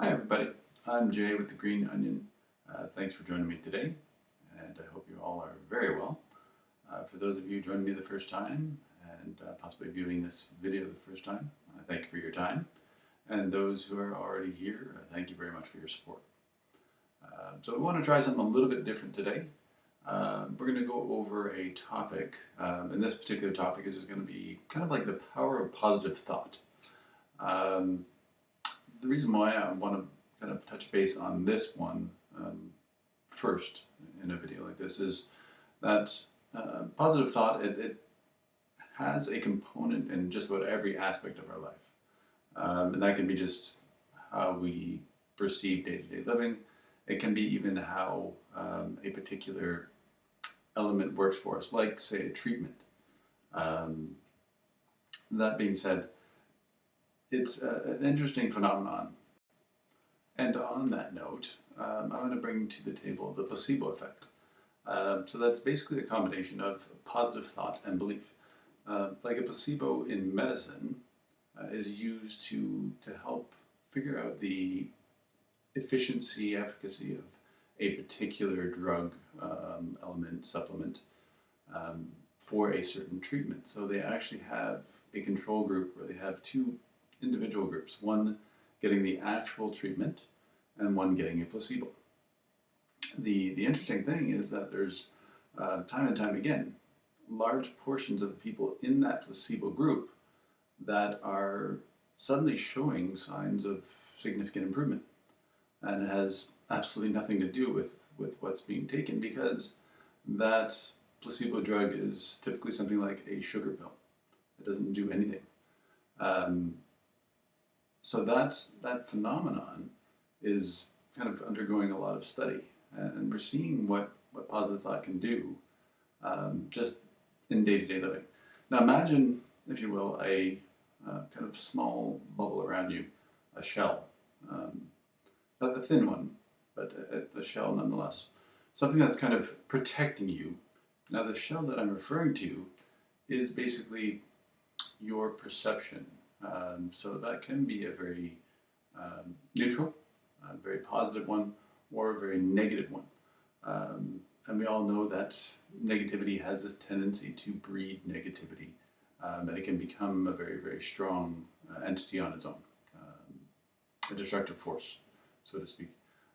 Hi everybody, I'm Jay with the Green Onion. Thanks for joining me today, and I hope you all are very well. For those of you joining me the first time and possibly viewing this video the first time, thank you for your time. And those who are already here, thank you very much for your support. So we want to try something a little bit different today. We're going to go over a topic, and this particular topic is going to be kind of like the power of positive thought. The reason why I want to kind of touch base on this one first in a video like this is that positive thought, it has a component in just about every aspect of our life. And that can be just how we perceive day-to-day living. It can be even how a particular element works for us, like, say, a treatment. That being said, it's an interesting phenomenon. And on that note, I'm going to bring to the table the placebo effect. So that's basically a combination of positive thought and belief. Like a placebo in medicine is used to help figure out the efficiency, efficacy of a particular drug, element, supplement for a certain treatment. So they actually have a control group where they have two individual groups, one getting the actual treatment and one getting a placebo. The interesting thing is that there's time and time again large portions of the people in that placebo group that are suddenly showing signs of significant improvement. And it has absolutely nothing to do with what's being taken, because that placebo drug is typically something like a sugar pill. It doesn't do anything. So that phenomenon is kind of undergoing a lot of study, and we're seeing what positive thought can do just in day-to-day living. Now imagine, if you will, a kind of small bubble around you, a shell, not the thin one, but a shell nonetheless. Something that's kind of protecting you. Now the shell that I'm referring to is basically your perception. So that can be a very neutral, a very positive one, or a very negative one. And we all know that negativity has this tendency to breed negativity, and it can become a very, very strong entity on its own, a destructive force, so to speak.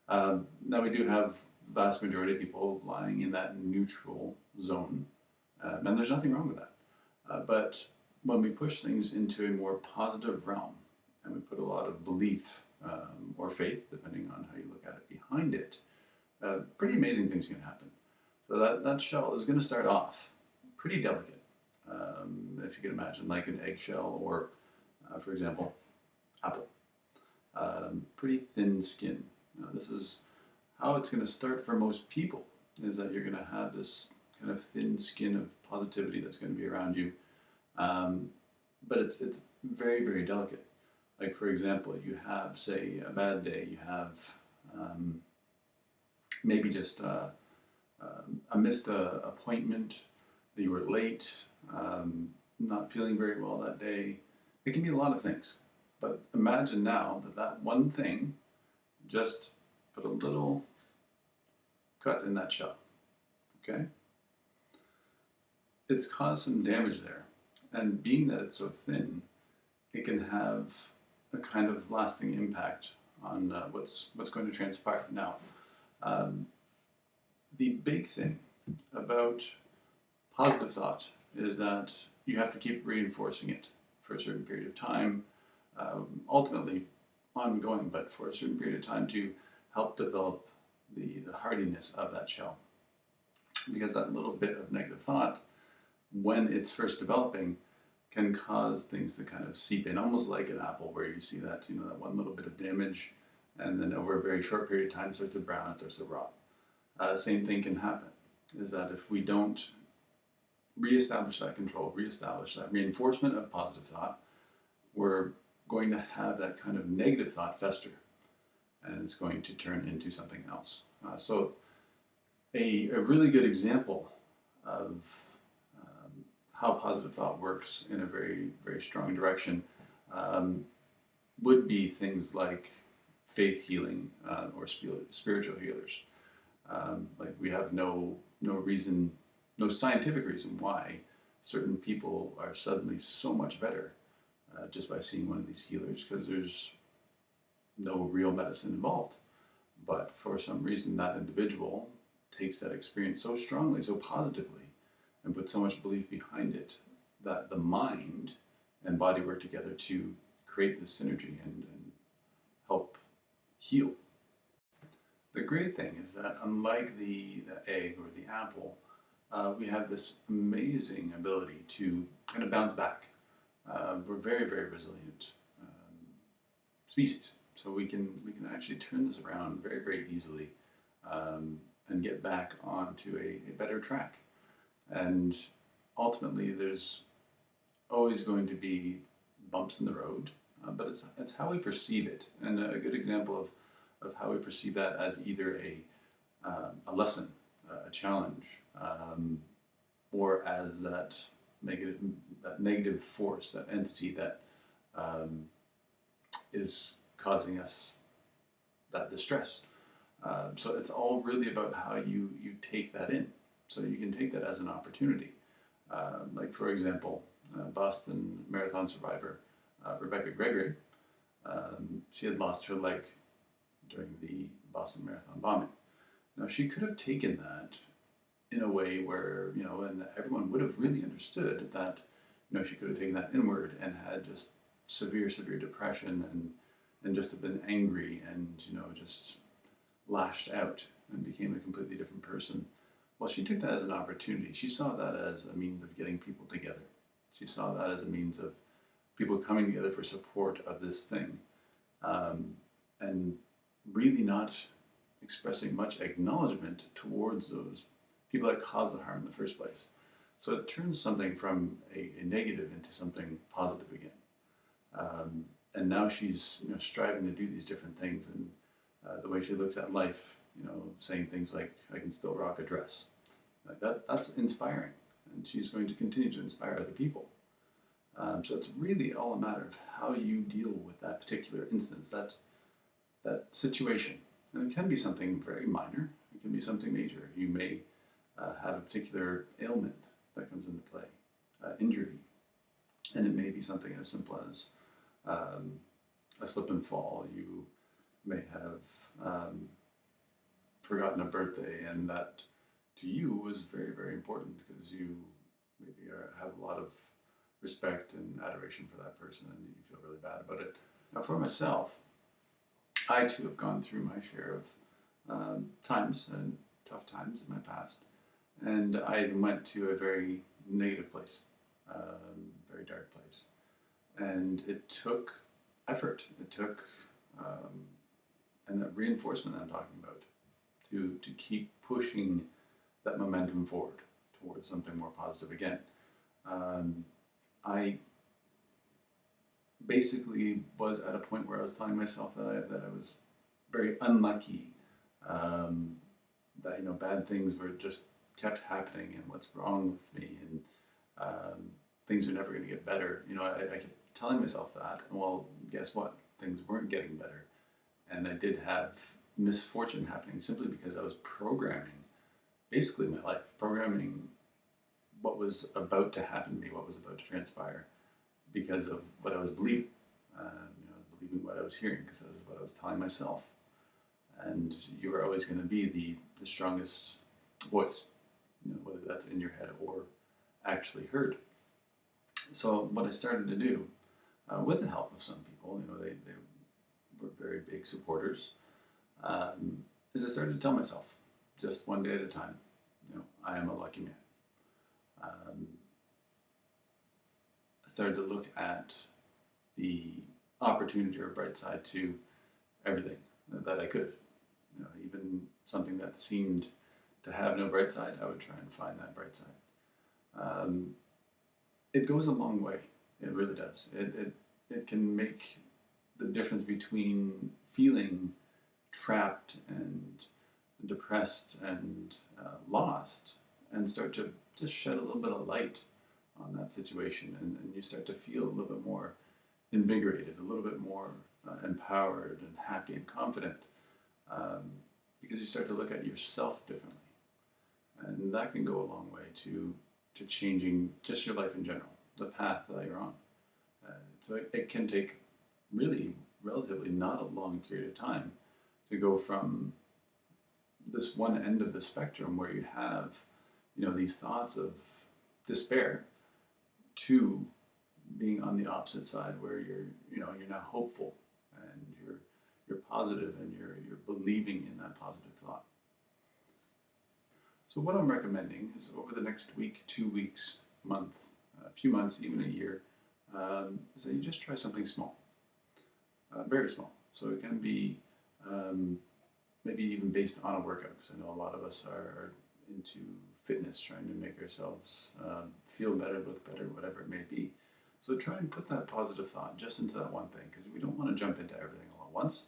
Now we do have the vast majority of people lying in that neutral zone, and there's nothing wrong with that. But when we push things into a more positive realm, and we put a lot of belief or faith, depending on how you look at it, behind it, pretty amazing things can happen. So that shell is going to start off pretty delicate, if you can imagine, like an eggshell or, for example, apple. Pretty thin skin. Now, this is how it's going to start for most people, is that you're going to have this kind of thin skin of positivity that's going to be around you. But it's very, very delicate. Like, for example, you have, say, a bad day. You have maybe just a missed appointment, that you were late, not feeling very well that day. It can be a lot of things. But imagine now that one thing just put a little cut in that shell, okay? It's caused some damage there. And being that it's so thin, it can have a kind of lasting impact on what's going to transpire. Now, the big thing about positive thought is that you have to keep reinforcing it for a certain period of time, ultimately ongoing, but for a certain period of time to help develop the hardiness of that shell. Because that little bit of negative thought, when it's first developing, can cause things to kind of seep in, almost like an apple, where you see that, that one little bit of damage, and then over a very short period of time it starts to brown, it starts to rot. Same thing can happen, is that if we don't reestablish that control, reestablish that reinforcement of positive thought, we're going to have that kind of negative thought fester, and it's going to turn into something else. So a really good example of how positive thought works in a very, very strong direction would be things like faith healing or spiritual healers. Like we have no reason, no scientific reason why certain people are suddenly so much better just by seeing one of these healers, because there's no real medicine involved. But for some reason, that individual takes that experience so strongly, so positively, and puts so much belief behind it that the mind and body work together to create this synergy and help heal. The great thing is that unlike the egg or the apple, we have this amazing ability to kind of bounce back. We're very, very resilient species. So we can actually turn this around very, very easily and get back onto a better track. And ultimately, there's always going to be bumps in the road, but it's how we perceive it. And a good example of how we perceive that as either a lesson, a challenge, or as that negative force, that entity that is causing us that distress. So it's all really about how you take that in. So you can take that as an opportunity. Like for example, Boston Marathon survivor Rebecca Gregory, she had lost her leg during the Boston Marathon bombing. Now she could have taken that in a way where, and everyone would have really understood that, she could have taken that inward and had just severe, severe depression and just have been angry and, just lashed out and became a completely different person. Well, she took that as an opportunity. She saw that as a means of getting people together. She saw that as a means of people coming together for support of this thing, and really not expressing much acknowledgement towards those people that caused the harm in the first place. So it turns something from a negative into something positive again. And now she's striving to do these different things, and the way she looks at life, saying things like, "I can still rock a dress," like that's inspiring, and she's going to continue to inspire other people. So it's really all a matter of how you deal with that particular instance, that situation, and it can be something very minor, it can be something major. You may have a particular ailment that comes into play, injury, and it may be something as simple as a slip and fall. You may have forgotten a birthday, and that to you was very, very important because you maybe have a lot of respect and adoration for that person, and you feel really bad about it. Now, for myself, I too have gone through my share of times and tough times in my past, and I even went to a very negative place, very dark place, and it took effort. It took and that reinforcement I'm talking about to keep pushing that momentum forward towards something more positive again. I basically was at a point where I was telling myself that I was very unlucky, that bad things were just kept happening, and what's wrong with me, and things are never going to get better. I kept telling myself that. Well, guess what? Things weren't getting better, and I did have misfortune happening simply because I was programming basically my life, programming what was about to happen to me, what was about to transpire, because of what I was believing. Believing what I was hearing, because that was what I was telling myself. And you are always going to be the strongest voice, whether that's in your head or actually heard. So what I started to do, with the help of some people, they were very big supporters, is I started to tell myself, just one day at a time, I am a lucky man. I started to look at the opportunity or bright side to everything that I could. Even something that seemed to have no bright side, I would try and find that bright side. It goes a long way. It really does. It can make the difference between feeling trapped and depressed and lost, and start to just shed a little bit of light on that situation, and you start to feel a little bit more invigorated, a little bit more empowered and happy and confident, um, because you start to look at yourself differently. And that can go a long way to changing just your life in general, the path that you're on. So it can take really relatively not a long period of time to go from this one end of the spectrum where you have, these thoughts of despair to being on the opposite side where you're now hopeful and you're positive and you're believing in that positive thought. So what I'm recommending is over the next week, 2 weeks, month, a few months, even a year, is that you just try something small, very small. So it can be maybe even based on a workout, because I know a lot of us are into fitness, trying to make ourselves feel better, look better, whatever it may be. So try and put that positive thought just into that one thing, because we don't want to jump into everything all at once.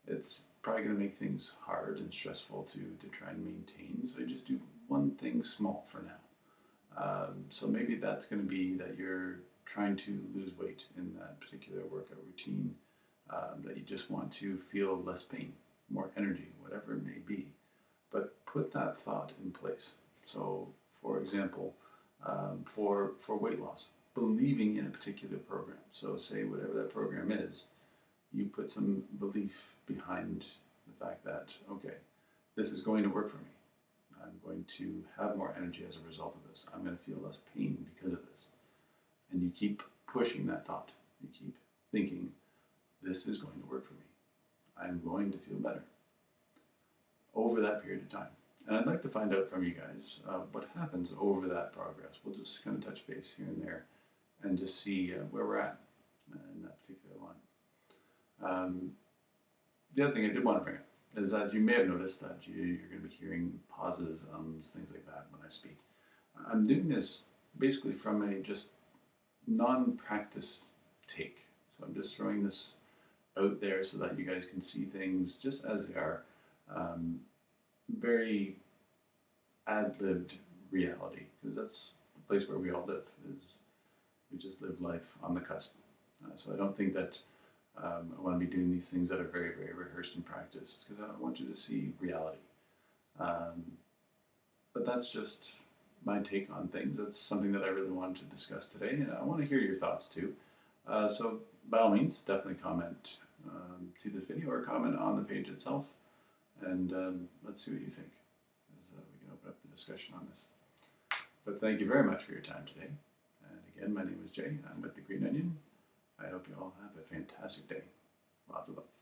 It's probably going to make things hard and stressful to try and maintain. So you just do one thing small for now. So maybe that's going to be that you're trying to lose weight in that particular workout routine, that you just want to feel less pain, more energy, whatever it may be. But put that thought in place. So, for example, for weight loss, believing in a particular program. So, say whatever that program is, you put some belief behind the fact that, okay, this is going to work for me. I'm going to have more energy as a result of this. I'm going to feel less pain because of this. And you keep pushing that thought. You keep thinking, this is going to work for me. I'm going to feel better over that period of time. And I'd like to find out from you guys what happens over that progress. We'll just kind of touch base here and there and just see where we're at in that particular line. The other thing I did want to bring up is that you may have noticed that you're going to be hearing pauses, things like that when I speak. I'm doing this basically from a just non-practice take. So I'm just throwing this out there so that you guys can see things just as they are. Very ad-libbed reality, because that's the place where we all live, is we just live life on the cusp. So I don't think that I want to be doing these things that are very, very rehearsed in practice, because I want you to see reality. But that's just my take on things. That's something that I really wanted to discuss today, and I want to hear your thoughts too. So by all means, definitely comment to this video or comment on the page itself, and let's see what you think, as we can open up the discussion on this. But thank you very much for your time today. And again, my name is Jay. I'm with The Green Onion. I hope you all have a fantastic day. Lots of love.